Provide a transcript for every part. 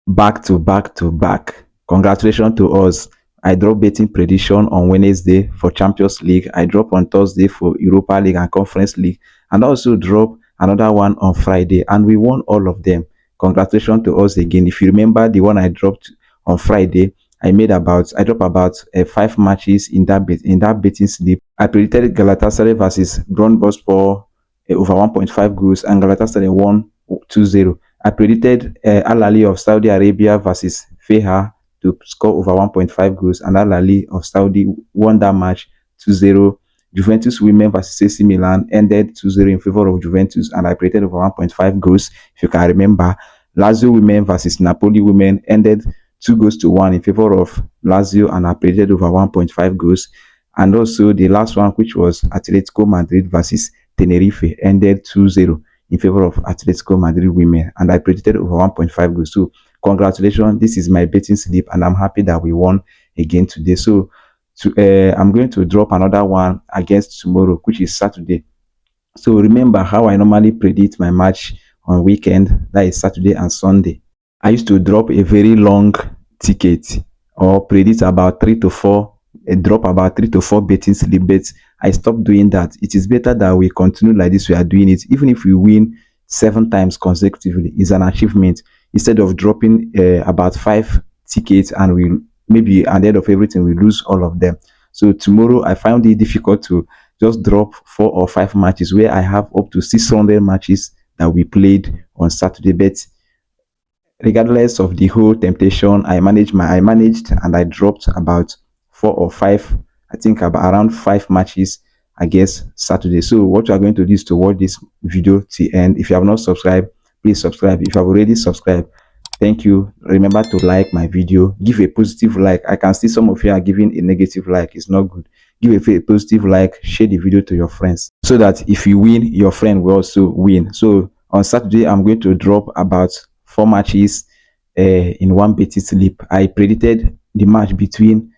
back to back to back. Congratulations to us. I dropped betting prediction on Wednesday for Champions League. I dropped on Thursday for Europa League and Conference League, and also dropped another one on Friday, and we won all of them. Congratulations to us again. If you remember the one I dropped on Friday, I dropped about 5 matches in that betting slip. I predicted Galatasaray versus Bronbosspor over 1.5 goals, and Galatasaray won 2-0. I predicted Al Ahly of Saudi Arabia versus Feha to score over 1.5 goals, and Al Ahly of Saudi won that match 2-0. Juventus women versus AC Milan ended 2-0 in favor of Juventus, and I predicted over 1.5 goals. If you can remember, Lazio women versus Napoli women ended 2 goals to 1 in favor of Lazio, and I predicted over 1.5 goals. And also the last one, which was Atletico Madrid versus Tenerife, ended 2-0 in favor of Atletico Madrid women, and I predicted over 1.5 goals. So congratulations, this is my betting slip, and I'm happy that we won again today. So I'm going to drop another one against tomorrow, which is Saturday. So remember how I normally predict my match on weekend, that is Saturday and Sunday. I used to drop a very long ticket or predict about 3 to 4, drop about 3 to 4 betting slip bets. I stopped doing that. It is better that we continue like this. We are doing it. Even if we win 7 times consecutively, is an achievement. Instead of dropping about 5 tickets and we maybe at the end of everything we lose all of them. So tomorrow I found it difficult to just drop 4 or 5 matches where I have up to 600 matches that we played on Saturday. But regardless of the whole temptation, I managed and I dropped about 4 or 5, I think about around 5 matches against Saturday. So what you are going to do is to watch this video till end. If you have not subscribed, please subscribe. If you have already subscribed, thank you. Remember to like my video. Give a positive like. I can see some of you are giving a negative like. It's not good. Give a positive like. Share the video to your friends so that if you win, your friend will also win. So on Saturday, I'm going to drop about 4 matches in one betting slip. I predicted the match between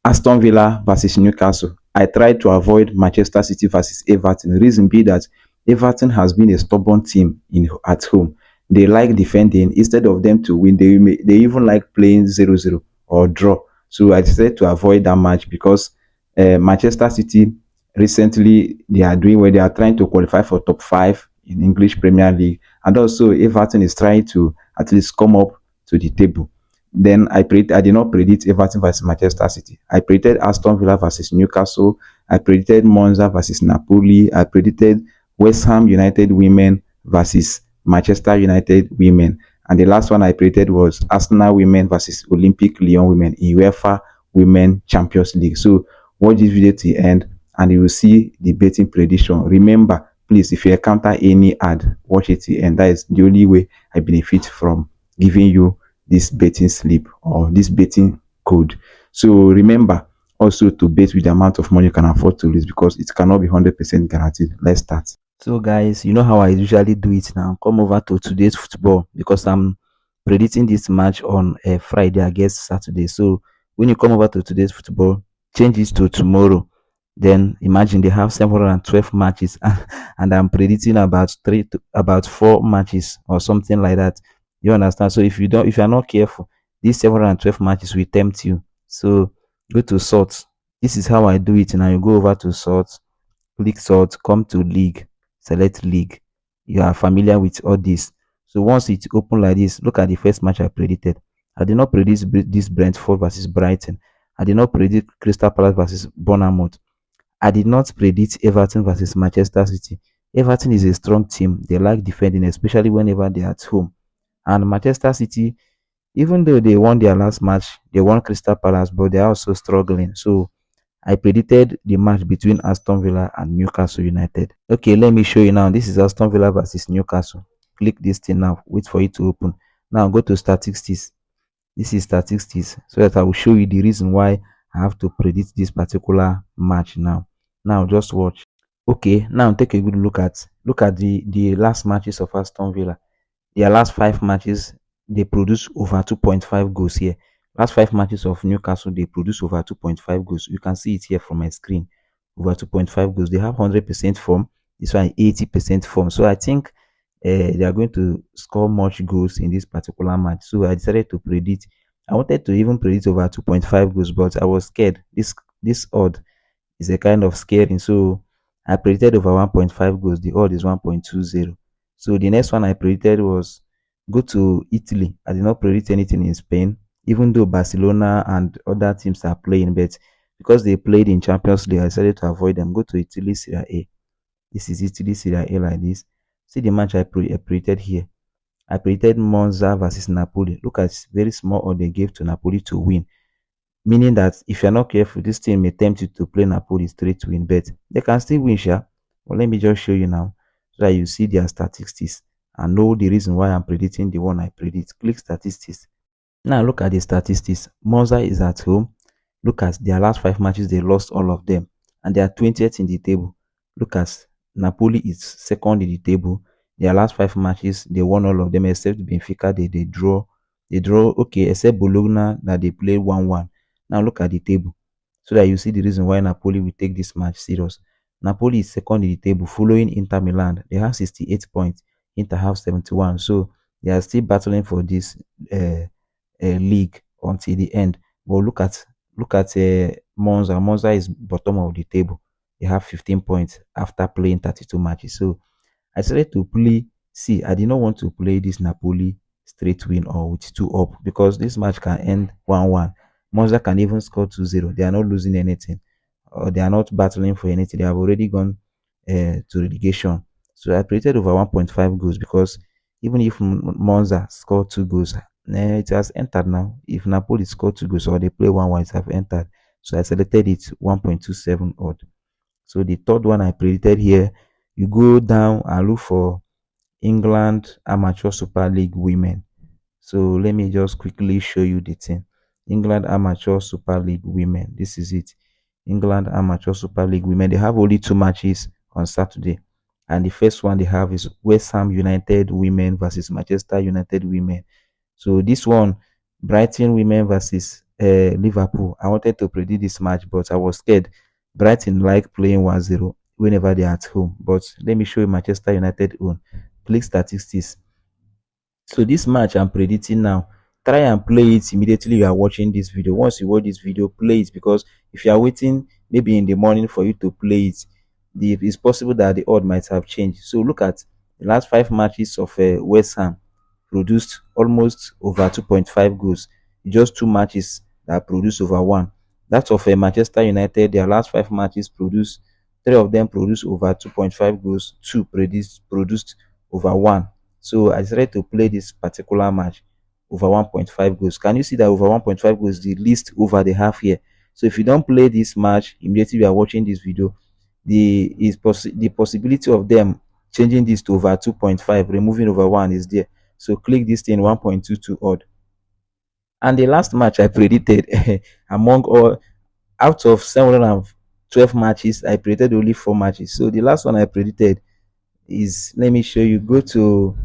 Aston Villa versus Newcastle. I tried to avoid Manchester City versus Everton. The reason being that Everton has been a stubborn team at home. They like defending instead of them to win. They even like playing 0-0 or draw. So I decided to avoid that match because Manchester City recently they are doing where they are trying to qualify for top 5 in English Premier League, and also Everton is trying to at least come up to the table. Then I did not predict Everton versus Manchester City. I predicted Aston Villa versus Newcastle. I predicted Monza versus Napoli. I predicted West Ham United women versus Manchester United women. And the last one I predicted was Arsenal women versus Olympic Lyon women in UEFA Women Champions League. So watch this video to the end and you will see the betting prediction. Remember, please, if you encounter any ad, watch it to the end. That is the only way I benefit from giving you this betting slip or this betting code. So remember also to bet with the amount of money you can afford to lose, because it cannot be 100% guaranteed. Let's start. So guys, you know how I usually do it now. Come over to today's football because I'm predicting this match on a Friday against Saturday. So when you come over to today's football, change it to tomorrow. Then imagine they have 712 matches and I'm predicting about 4 matches or something like that. You understand? So if you are not careful, these 712 matches will tempt you. So go to sort. This is how I do it. Now you go over to sort, click sort, come to league, select league. You are familiar with all this. So once it's open like this, look at the first match I predicted. I did not predict this Brentford versus Brighton. I did not predict Crystal Palace versus Bournemouth. I did not predict Everton versus Manchester City. Everton is a strong team. They like defending, especially whenever they are at home. And Manchester City, even though they won their last match, they won Crystal Palace, but they are also struggling. So I predicted the match between Aston Villa and Newcastle United. Okay, let me show you now. This is Aston Villa versus Newcastle. Click this thing now. Wait for it to open. Now go to statistics. This is statistics, so that I will show you the reason why I have to predict this particular match now. Now just watch. Okay, now take a good look at the last matches of Aston Villa. Their last 5 matches, they produce over 2.5 goals here. Last 5 matches of Newcastle, they produce over 2.5 goals. You can see it here from my screen. Over 2.5 goals. They have 100% form. This one 80% form. So I think they are going to score much goals in this particular match. So I decided to predict. I wanted to even predict over 2.5 goals, but I was scared. This odd is a kind of scaring. So I predicted over 1.5 goals. The odd is 1.20. So the next one I predicted was go to Italy. I did not predict anything in Spain, even though Barcelona and other teams are playing, but because they played in Champions League, I decided to avoid them. Go to Italy Serie A. This is Italy Serie A like this. See the match I predicted here. I predicted Monza versus Napoli. Look at very small odd they gave to Napoli to win. Meaning that if you're not careful, this team may tempt you to play Napoli straight to win, but they can still win, sure. But let me just show you now so that you see their statistics and know the reason why I'm predicting the one I predict. Click statistics. Now look at the statistics. Monza is at home. Look at their last 5 matches, they lost all of them, and they are 20th in the table. Look at Napoli is second in the table. Their last 5 matches, they won all of them except Benfica. They draw. They draw okay, except Bologna that they played 1-1. Now look at the table so that you see the reason why Napoli will take this match serious. Napoli is second in the table, following Inter Milan. They have 68 points. Inter have 71. So they are still battling for this league until the end. But look at Monza. Monza is bottom of the table. They have 15 points after playing 32 matches. So I decided to play. See, I did not want to play this Napoli straight win or with two up because this match can end 1-1. Monza can even score 2-0. They are not losing anything, or they are not battling for anything. They have already gone to relegation. So I predicted over 1.5 goals because even if Monza score 2 goals, it has entered now. If Napoli score 2 goals or they play 1-1, it have entered. So I selected it 1.27 odd. So the third one I predicted here, you go down and look for England Amateur Super League Women. So let me just quickly show you the thing. England Amateur Super League Women. This is it. England Amateur Super League Women. They have only 2 matches on Saturday. And the first one they have is West Ham United Women versus Manchester United Women. So this one, Brighton Women versus Liverpool. I wanted to predict this match, but I was scared. Brighton like playing 1-0 whenever they're at home. But let me show you Manchester United own. Click statistics. So this match I'm predicting now, try and play it immediately you are watching this video. Once you watch this video, play it, because if you are waiting maybe in the morning for you to play it, it's possible that the odd might have changed. So look at the last 5 matches of West Ham produced almost over 2.5 goals. Just 2 matches that produced over one. That's of Manchester United. Their last 5 matches produced, three of them produced over 2.5 goals. Two produced over one. So I decided to play this particular match over 1.5 goals. Can you see that over 1.5 goals, the least over they have here? So if you don't play this match immediately you are watching this video, the possibility of them changing this to over 2.5, removing over one, is there. So click this thing 1.22 odd. And the last match I predicted among all, out of 712 matches, I predicted only 4 matches. So the last one I predicted is, let me show you. Go to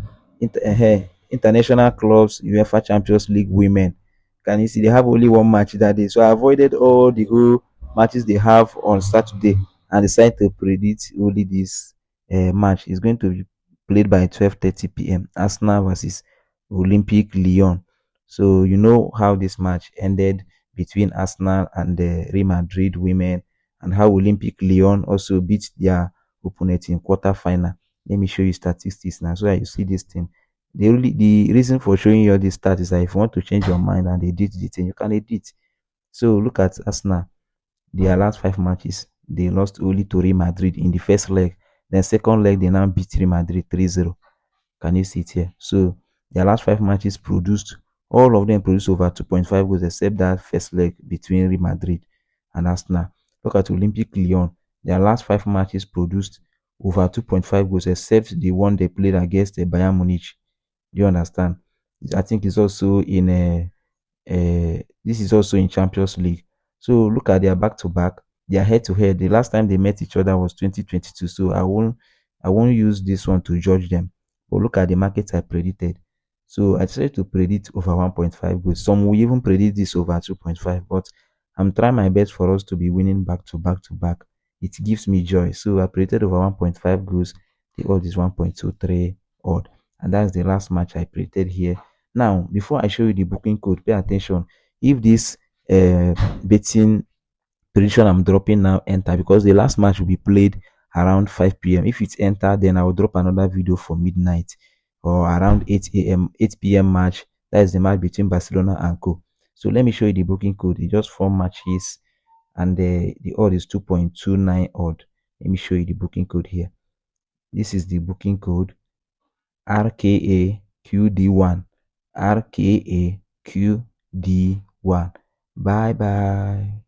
international clubs UEFA Champions League women. Can you see they have only 1 match that day? So I avoided all the whole matches they have on Saturday and decided to predict only this match. Is going to be played by 12:30 p.m. Arsenal versus Olympic Lyon. So you know how this match ended between Arsenal and the Real Madrid women, and how Olympic Lyon also beat their opponent in quarter final. Let me show you statistics now so that you see this thing. The reason for showing you all these stats is that if you want to change your mind and edit the thing, you can edit. So look at Arsenal. Their last 5 matches, they lost only to Real Madrid in the first leg. Then second leg, they now beat Real Madrid 3-0. Can you see it here? So their last 5 matches produced, all of them produced over 2.5 goals except that first leg between Real Madrid and Arsenal. Look at Olympic Lyon. Their last 5 matches produced over 2.5 goals except the one they played against Bayern Munich. Do you understand? I think it's also in a this is also in Champions League. So look at their back to back, their head to head. The last time they met each other was 2022. So I won't use this one to judge them. But look at the markets I predicted. So I decided to predict over 1.5 goals. Some will even predict this over 2.5. But I'm trying my best for us to be winning back to back to back. It gives me joy. So I predicted over 1.5 goals. The odds is 1.23 odd. And that's the last match I predicted here. Now, before I show you the booking code, pay attention. If this betting prediction I'm dropping now enter, because the last match will be played around 5 p.m. If it's enter, then I will drop another video for midnight or around 8 p.m. match. That is the match between Barcelona and Co. So let me show you the booking code. It's just 4 matches and the odd is 2.29 odd. Let me show you the booking code here. This is the booking code RKAQD1. RKAQD1. Bye bye.